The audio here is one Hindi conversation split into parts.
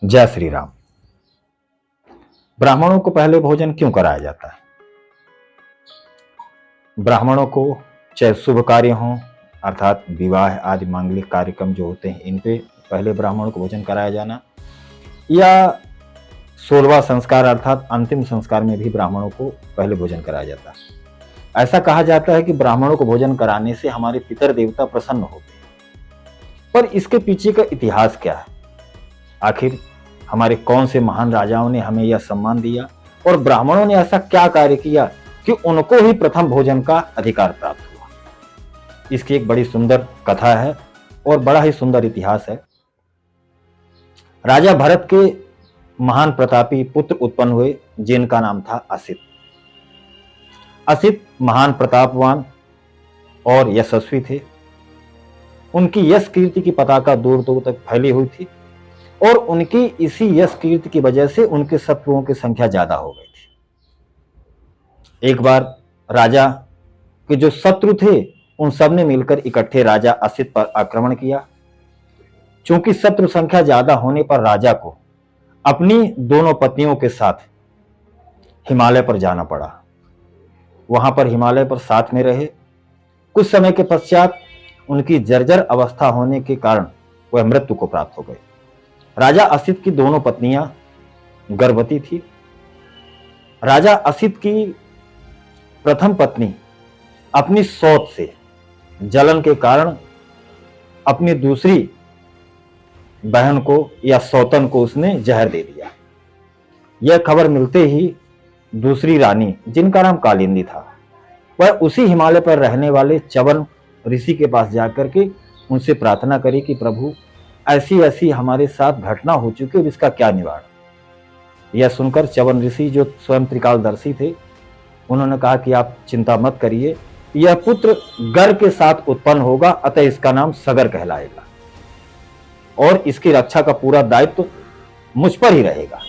जय श्री राम। ब्राह्मणों को पहले भोजन क्यों कराया जाता है? ब्राह्मणों को चाहे शुभ कार्य हों अर्थात विवाह आदि मांगलिक कार्यक्रम जो होते हैं, इन पे पहले ब्राह्मणों को भोजन कराया जाना, या 16वां संस्कार अर्थात अंतिम संस्कार में भी ब्राह्मणों को पहले भोजन कराया जाता है। ऐसा कहा जाता है कि ब्राह्मणों को भोजन कराने से हमारे पितर देवता प्रसन्न होते हैं। पर इसके पीछे का इतिहास क्या है? आखिर हमारे कौन से महान राजाओं ने हमें यह सम्मान दिया और ब्राह्मणों ने ऐसा क्या कार्य किया कि उनको ही प्रथम भोजन का अधिकार प्राप्त हुआ? इसकी एक बड़ी सुंदर कथा है और बड़ा ही सुंदर इतिहास है। राजा भरत के महान प्रतापी पुत्र उत्पन्न हुए जिनका नाम था असित। असित महान प्रतापवान और यशस्वी थे। उनकी यश कीर्ति की पताका दूर दूर तक फैली हुई थी और उनकी इसी यश कीर्ति की वजह से उनके शत्रुओं की संख्या ज्यादा हो गई थी। एक बार राजा के जो शत्रु थे उन सब ने मिलकर इकट्ठे राजा असित पर आक्रमण किया। चूंकि शत्रु संख्या ज्यादा होने पर राजा को अपनी दोनों पत्नियों के साथ हिमालय पर जाना पड़ा। वहां पर हिमालय पर साथ में रहे। कुछ समय के पश्चात उनकी जर्जर अवस्था होने के कारण वह मृत्यु को प्राप्त हो गए। राजा असित की दोनों पत्नियां गर्भवती थी। राजा असित की प्रथम पत्नी अपनी सौत से जलन के कारण अपनी दूसरी बहन को या सौतन को उसने जहर दे दिया। यह खबर मिलते ही दूसरी रानी, जिनका नाम कालिंदी था, वह उसी हिमालय पर रहने वाले च्यवन ऋषि के पास जाकर के उनसे प्रार्थना करी कि प्रभु, ऐसी ऐसी हमारे साथ घटना हो चुकी है, इसका क्या निवारण? यह सुनकर च्यवन ऋषि, जो स्वयं त्रिकालदर्शी थे, उन्होंने कहा कि आप चिंता मत करिए, यह पुत्र गर के साथ उत्पन्न होगा, अतः इसका नाम सगर कहलाएगा और इसकी रक्षा का पूरा दायित्व मुझ पर ही रहेगा।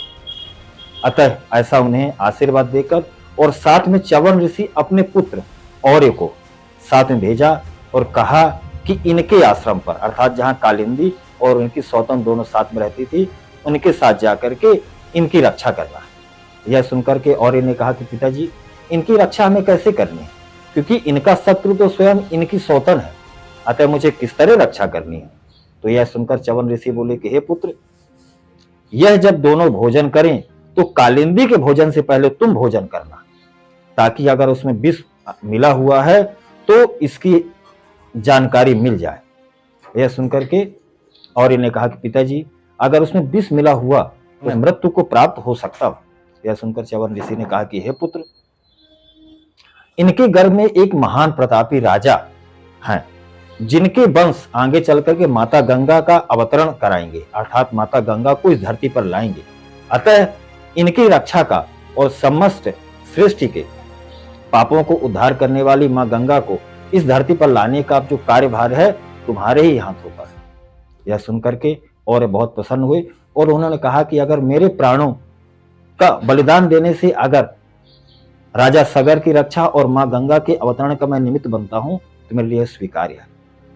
अतः ऐसा उन्हें आशीर्वाद देकर और साथ में च्यवन ऋषि अपने पुत्र और्य को साथ में भेजा और कहा कि इनके आश्रम पर अर्थात जहां कालिंदी और उनकी सौतन दोनों साथ में रहती थी, उनके साथ जाकर के इनकी रक्षा करना। यह सुनकर के और्य ने कहा कि पिताजी, इनकी रक्षा हमें कैसे करनी है, क्योंकि इनका शत्रु तो स्वयं इनकी सौतन है, अतः मुझे किस तरह रक्षा करनी है? तो यह सुनकर च्यवन ऋषि बोले कि हे पुत्र, यह जब दोनों भोजन करें तो कालिंदी के भोजन से पहले तुम भोजन करना, ताकि अगर उसमें विष मिला हुआ है तो इसकी जानकारी मिल जाए। यह सुनकर के और इन्हें कहा कि पिताजी, अगर उसमें विष मिला हुआ तो मृत्यु को प्राप्त हो सकता हो। यह सुनकर च्यवन ऋषि ने कहा कि हे पुत्र, इनके गर्भ में एक महान प्रतापी राजा हैं, जिनके वंश आगे चलकर के माता गंगा का अवतरण कराएंगे अर्थात माता गंगा को इस धरती पर लाएंगे। अतः इनकी रक्षा का और समस्त सृष्टि के पापों को उद्धार करने वाली मां गंगा को इस धरती पर लाने का जो कार्यभार है तुम्हारे ही हाथों पर। यह सुनकर के और बहुत प्रसन्न हुए और उन्होंने कहा कि अगर मेरे प्राणों का बलिदान देने से अगर राजा सगर की रक्षा और मां गंगा के अवतरण का मैं निमित्त बनता हूं तो मेरे लिए स्वीकार्य है।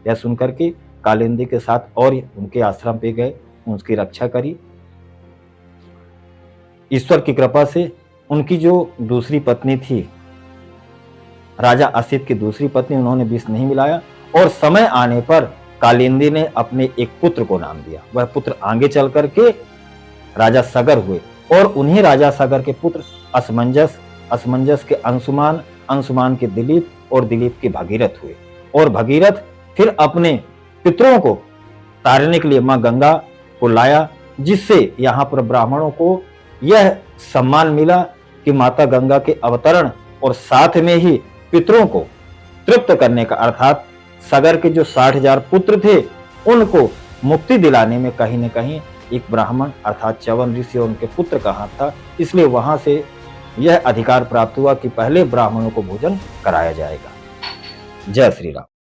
यह सुनकर के कालिंदी के साथ और उनके आश्रम पे गए, उसकी रक्षा करी। ईश्वर की कृपा से उनकी जो दूसरी पत्नी थी, राजा असित की दूसरी पत्नी, उन्होंने विष नहीं मिलाया और समय आने पर कालिंदी ने अपने एक पुत्र को नाम दिया। वह पुत्र आगे चल करके राजा सगर हुए और उन्हीं राजा सगर के पुत्र असमंजस, असमंजस के अंशुमान, अंशुमान के दिलीप और दिलीप के भगीरथ हुए और भगीरथ फिर अपने पितरों को तारने के लिए मां गंगा को लाया, जिससे यहाँ पर ब्राह्मणों को यह सम्मान मिला कि माता गंगा के अवतरण और साथ में ही पितरों को तृप्त करने का अर्थात सगर के जो 60,000 पुत्र थे उनको मुक्ति दिलाने में कहीं न कहीं एक ब्राह्मण अर्थात च्यवन ऋषि और उनके पुत्र का हाथ था। इसलिए वहां से यह अधिकार प्राप्त हुआ कि पहले ब्राह्मणों को भोजन कराया जाएगा। जय श्री राम।